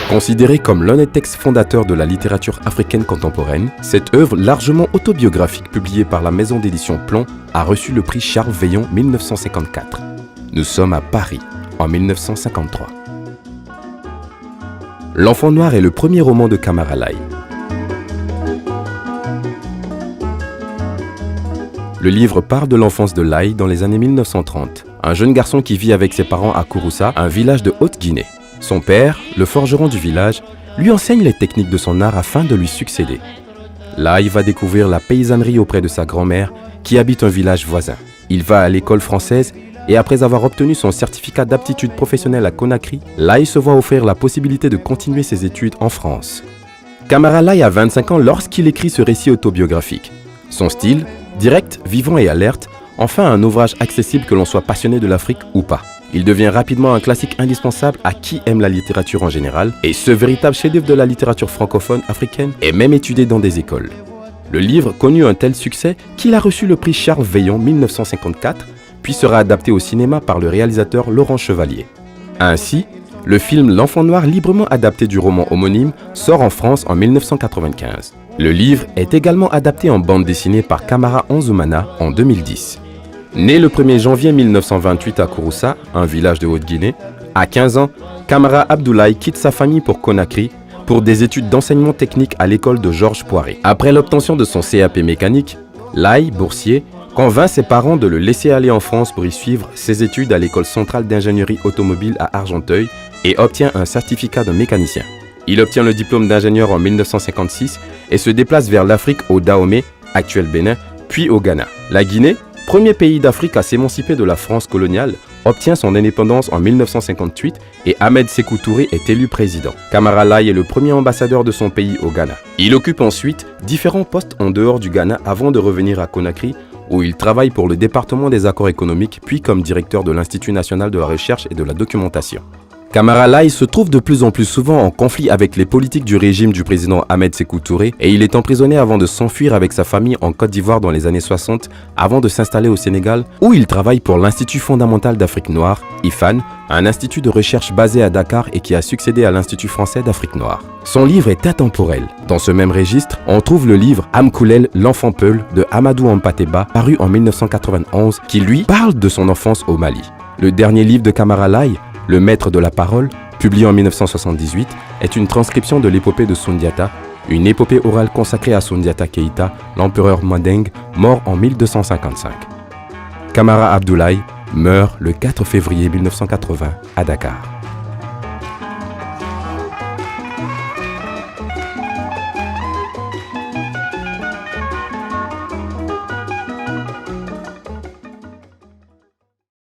Considéré comme l'un des textes fondateurs de la littérature africaine contemporaine, cette œuvre largement autobiographique publiée par la maison d'édition Plomb a reçu le prix Charles Veillon 1954. Nous sommes à Paris, en 1953. L'Enfant Noir est le premier roman de Camara Laye. Le livre parle de l'enfance de Laye dans les années 1930, un jeune garçon qui vit avec ses parents à Kouroussa, un village de Haute-Guinée. Son père, le forgeron du village, lui enseigne les techniques de son art afin de lui succéder. Laye va découvrir la paysannerie auprès de sa grand-mère qui habite un village voisin. Il va à l'école française et après avoir obtenu son certificat d'aptitude professionnelle à Conakry, Laye se voit offrir la possibilité de continuer ses études en France. Camara Laye a 25 ans lorsqu'il écrit ce récit autobiographique. Son style, direct, vivant et alerte, en fait un ouvrage accessible que l'on soit passionné de l'Afrique ou pas. Il devient rapidement un classique indispensable à qui aime la littérature en général, et ce véritable chef-d'œuvre de la littérature francophone africaine est même étudié dans des écoles. Le livre connut un tel succès qu'il a reçu le prix Charles Veillon 1954, puis sera adapté au cinéma par le réalisateur Laurent Chevalier. Ainsi, le film L'Enfant Noir, librement adapté du roman homonyme, sort en France en 1995. Le livre est également adapté en bande dessinée par Camara Anzoumana en 2010. Né le 1er janvier 1928 à Kouroussa, un village de Haute-Guinée, à 15 ans, Camara Abdoulaye quitte sa famille pour Conakry pour des études d'enseignement technique à l'école de Georges Poiré. Après l'obtention de son CAP mécanique, Laye, boursier, convainc ses parents de le laisser aller en France pour y suivre ses études à l'école centrale d'ingénierie automobile à Argenteuil et obtient un certificat de mécanicien. Il obtient le diplôme d'ingénieur en 1956 et se déplace vers l'Afrique au Dahomey, actuel Bénin, puis au Ghana. La Guinée, premier pays d'Afrique à s'émanciper de la France coloniale, obtient son indépendance en 1958 et Ahmed Sékou Touré est élu président. Camara Laye est le premier ambassadeur de son pays au Ghana. Il occupe ensuite différents postes en dehors du Ghana avant de revenir à Conakry, où il travaille pour le département des accords économiques, puis comme directeur de l'Institut national de la recherche et de la documentation. Camara Laye se trouve de plus en plus souvent en conflit avec les politiques du régime du président Ahmed Sékou Touré et il est emprisonné avant de s'enfuir avec sa famille en Côte d'Ivoire dans les années 60 avant de s'installer au Sénégal où il travaille pour l'Institut fondamental d'Afrique noire, IFAN, un institut de recherche basé à Dakar et qui a succédé à l'Institut français d'Afrique noire. Son livre est intemporel. Dans ce même registre, on trouve le livre Amkoulel, l'enfant Peul de Amadou Hampâté Bâ, paru en 1991, qui lui parle de son enfance au Mali. Le dernier livre de Camara Laye, Le Maître de la Parole, publié en 1978, est une transcription de l'épopée de Soundiata, une épopée orale consacrée à Soundiata Keïta, l'empereur Manding, mort en 1255. Camara Abdoulaye meurt le 4 février 1980 à Dakar.